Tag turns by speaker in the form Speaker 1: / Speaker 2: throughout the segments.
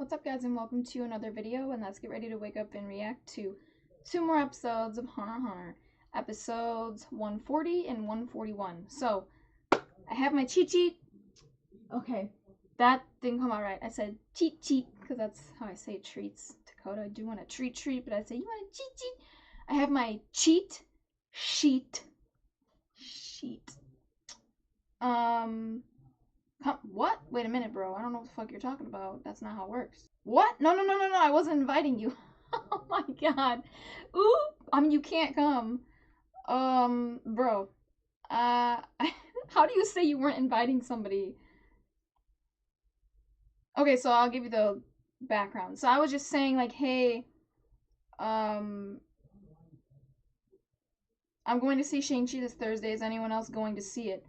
Speaker 1: What's up, guys, and welcome to another video, and let's get ready to wake up and react to 2 more episodes of Hunter x Hunter, episodes 140 and 141. So, I have my cheat sheet. Okay, that didn't come out right. I said cheat sheet, because that's how I say treats. Dakota, I do want a treat, but I say, you want a cheat sheet? I have my cheat sheet. What? Wait a minute, bro. I don't know what the fuck you're talking about. That's not how it works. What? No. I wasn't inviting you. Oh my god. Ooh. You can't come. Bro. How do you say you weren't inviting somebody? Okay, so I'll give you the background. So I was just saying, like, hey, I'm going to see Shang-Chi this Thursday. Is anyone else going to see it?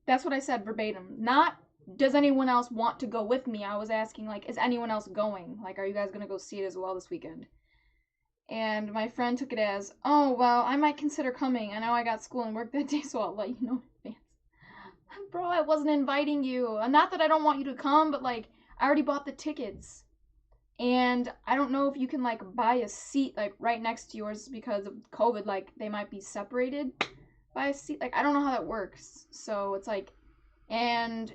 Speaker 1: That's what I said verbatim. Not, does anyone else want to go with me? I was asking, like, is anyone else going? Like, are you guys gonna go see it as well this weekend? And my friend took it as, oh, well, I might consider coming. I know I got school and work that day, so I'll let you know in advance. Bro, I wasn't inviting you. Not that I don't want you to come, but, like, I already bought the tickets. And I don't know if you can, like, buy a seat, like, right next to yours because of COVID. Like, they might be separated by a seat. Like, I don't know how that works. So it's like, and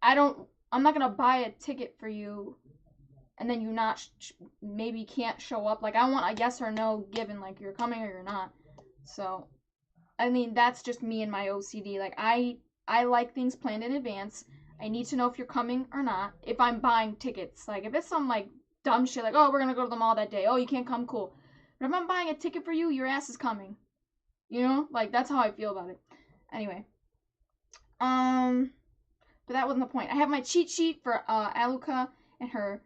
Speaker 1: I'm not gonna buy a ticket for you and then you not maybe can't show up. Like, I want a yes or no given, like, you're coming or you're not. So, I mean, that's just me and my OCD. Like, I like things planned in advance. I need to know if you're coming or not. If I'm buying tickets, like, if it's some, like, dumb shit, like, oh, we're gonna go to the mall that day. Oh, you can't come, cool. But if I'm buying a ticket for you, your ass is coming. You know? Like, that's how I feel about it. Anyway. But that wasn't the point. I have my cheat sheet for Aluka and her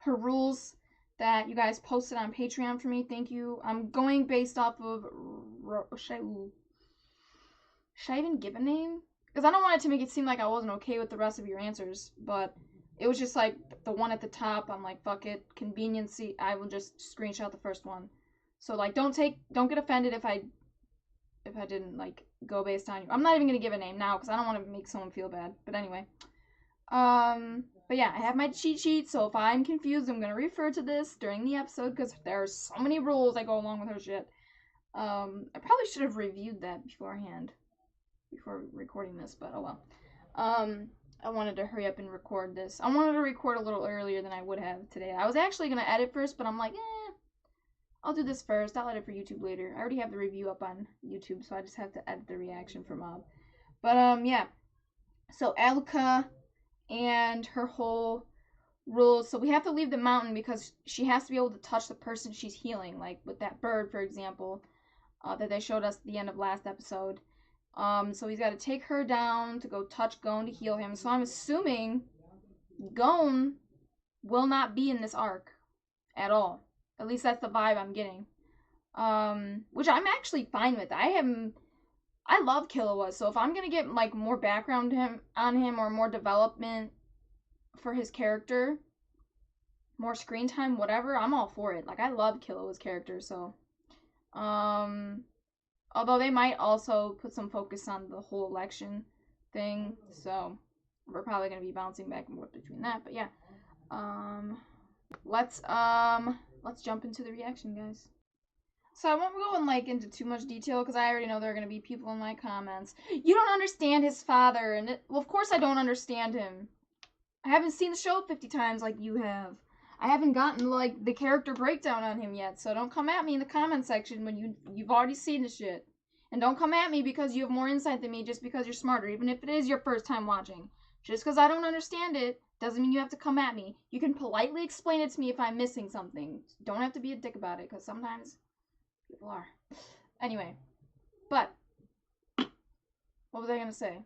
Speaker 1: rules that you guys posted on Patreon for me. Thank you. I'm going based off of should I even give a name? Because I don't want it to make it seem like I wasn't okay with the rest of your answers, but it was just like the one at the top. I'm like, fuck it, conveniency. I will just screenshot the first one. So, like, don't get offended if I didn't, like, go based on you. I'm not even gonna give a name now because I don't want to make someone feel bad. But anyway, but yeah, I have my cheat sheet, so if I'm confused, I'm gonna refer to this during the episode because there are so many rules that go along with her shit. I probably should have reviewed that beforehand, before recording this, but oh well. I wanted to hurry up and record this. I wanted to record a little earlier than I would have today. I was actually gonna edit first, but I'm like, I'll do this first. I'll edit for YouTube later. I already have the review up on YouTube, so I just have to edit the reaction for Mob. But, yeah. So, Aluka and her whole rules. So, we have to leave the mountain because she has to be able to touch the person she's healing. Like, with that bird, for example, that they showed us at the end of last episode. So he's got to take her down to go touch Gon to heal him. So, I'm assuming Gon will not be in this arc at all. At least that's the vibe I'm getting. Which I'm actually fine with. I love Killua, so if I'm gonna get, like, more background on him or more development for his character, more screen time, whatever, I'm all for it. Like, I love Killua's character, so. Although they might also put some focus on the whole election thing, so we're probably gonna be bouncing back and forth between that, but yeah. Let's jump into the reaction, guys. So I won't go into too much detail because I already know there are going to be people in my comments. You don't understand his father, and well, of course I don't understand him. I haven't seen the show 50 times like you have. I haven't gotten, like, the character breakdown on him yet, so don't come at me in the comment section when you've already seen the shit. And don't come at me because you have more insight than me just because you're smarter, even if it is your first time watching. Just because I don't understand it doesn't mean you have to come at me. You can politely explain it to me if I'm missing something. Don't have to be a dick about it, because sometimes people are. Anyway, but what was I gonna say?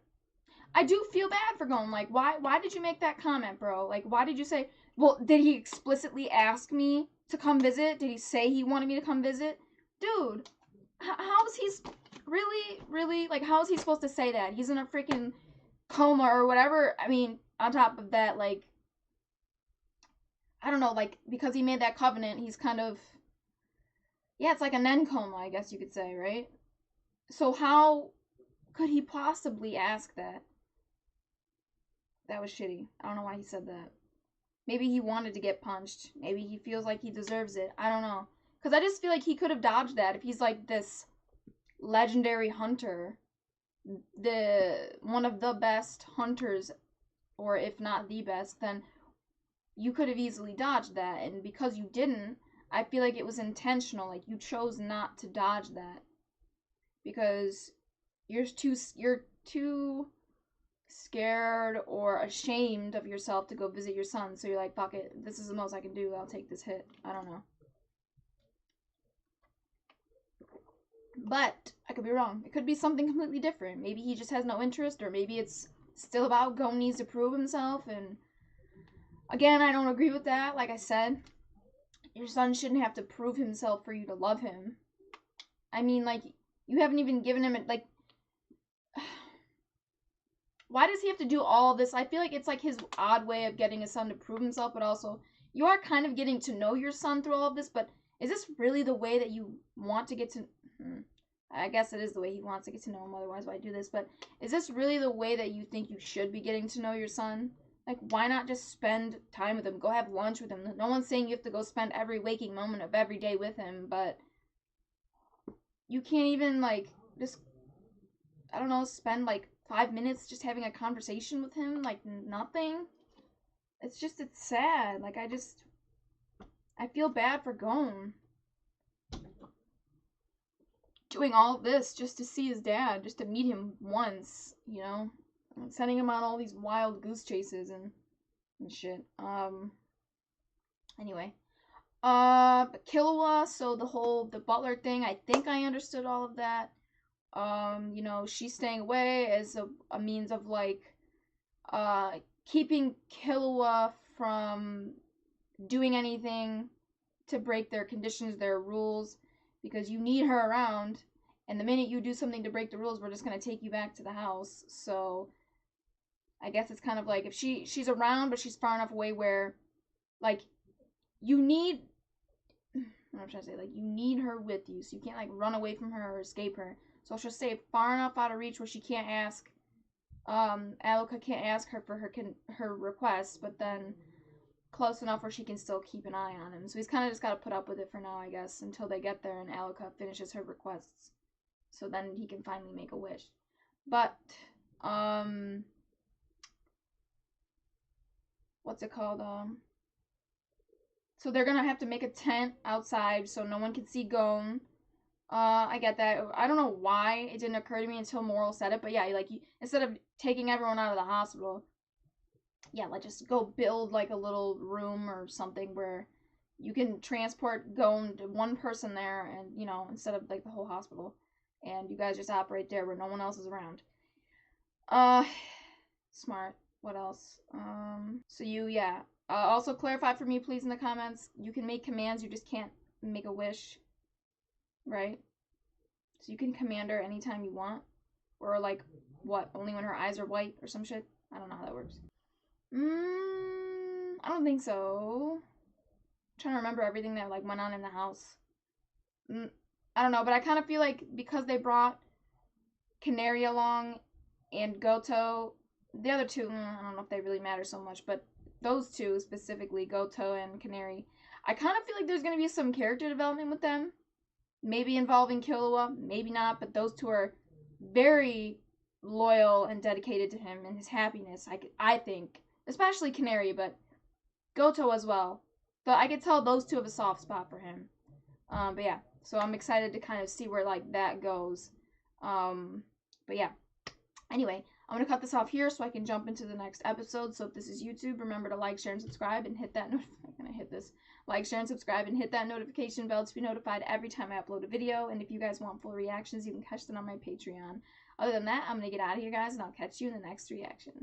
Speaker 1: I do feel bad for Gon. Like, why did you make that comment, bro? Like, why did you say, well, did he explicitly ask me to come visit? Did he say he wanted me to come visit? Dude, how is he really, like, how is he supposed to say that? He's in a freaking coma or whatever. I mean, on top of that, like, I don't know, like, because he made that covenant, he's kind of, yeah, it's like a Nen coma, I guess you could say, right? So how could he possibly ask that? That was shitty. I don't know why he said that. Maybe he wanted to get punched. Maybe he feels like he deserves it. I don't know. Because I just feel like he could have dodged that if he's like this legendary hunter. One of the best hunters, or if not the best, then you could have easily dodged that. And because you didn't, I feel like it was intentional. Like, you chose not to dodge that. Because you're too scared or ashamed of yourself to go visit your son. So you're like, fuck it. This is the most I can do. I'll take this hit. I don't know. But I could be wrong. It could be something completely different. Maybe he just has no interest, or maybe it's still about Gon needs to prove himself. And again, I don't agree with that. Like I said, your son shouldn't have to prove himself for you to love him. I mean, like, you haven't even given him, like, why does he have to do all this? I feel like it's like his odd way of getting his son to prove himself, but also, you are kind of getting to know your son through all of this, but is this really the way that you want to get to... I guess it is the way he wants to get to know him, otherwise why do this, but is this really the way that you think you should be getting to know your son? Like, why not just spend time with him? Go have lunch with him. No one's saying you have to go spend every waking moment of every day with him, but you can't even, like, just, I don't know, spend, like, 5 minutes just having a conversation with him? Like, nothing? It's sad. Like, I feel bad for Gon. Doing all this just to see his dad, just to meet him once, you know? And sending him on all these wild goose chases and shit. Anyway. But Killua, so the butler thing, I think I understood all of that. You know, she's staying away as a means of, like, keeping Killua from doing anything to break their conditions, their rules, because you need her around, and the minute you do something to break the rules, we're just going to take you back to the house. So I guess it's kind of like, if she's around, but she's far enough away where, like, you need, what I'm trying to say, like, you need her with you, so you can't, like, run away from her or escape her. So she'll stay far enough out of reach where she can't ask, Alluka can't ask her for her request, but then close enough where she can still keep an eye on him. So he's kind of just got to put up with it for now, I guess, until they get there and Alluka finishes her requests. So then he can finally make a wish. But, what's it called? So they're gonna have to make a tent outside so no one can see Gon. I get that. I don't know why it didn't occur to me until Moral said it, but yeah, like, instead of taking everyone out of the hospital, yeah, like, just go build, like, a little room or something where you can transport Gon to one person there, and, you know, instead of, like, the whole hospital, and you guys just operate there where no one else is around. Smart. What else? So yeah. Also clarify for me, please, in the comments. You can make commands, you just can't make a wish. Right? So you can command her anytime you want. Or, like, what? Only when her eyes are white or some shit? I don't know how that works. I don't think so. I'm trying to remember everything that, like, went on in the house. I don't know, but I kind of feel like because they brought Canary along and Goto, the other two, I don't know if they really matter so much, but those two specifically, Goto and Canary, I kind of feel like there's going to be some character development with them. Maybe involving Killua, maybe not, but those two are very loyal and dedicated to him and his happiness, I think. Especially Canary, but Goto as well. But I could tell those two have a soft spot for him. But yeah, so I'm excited to kind of see where, like, that goes. But yeah. Anyway, I'm going to cut this off here so I can jump into the next episode. So if this is YouTube, remember to like, share, and subscribe, and hit that I'm going to hit this. Like, share, and subscribe, and hit that notification bell to be notified every time I upload a video. And if you guys want full reactions, you can catch them on my Patreon. Other than that, I'm going to get out of here, guys, and I'll catch you in the next reaction.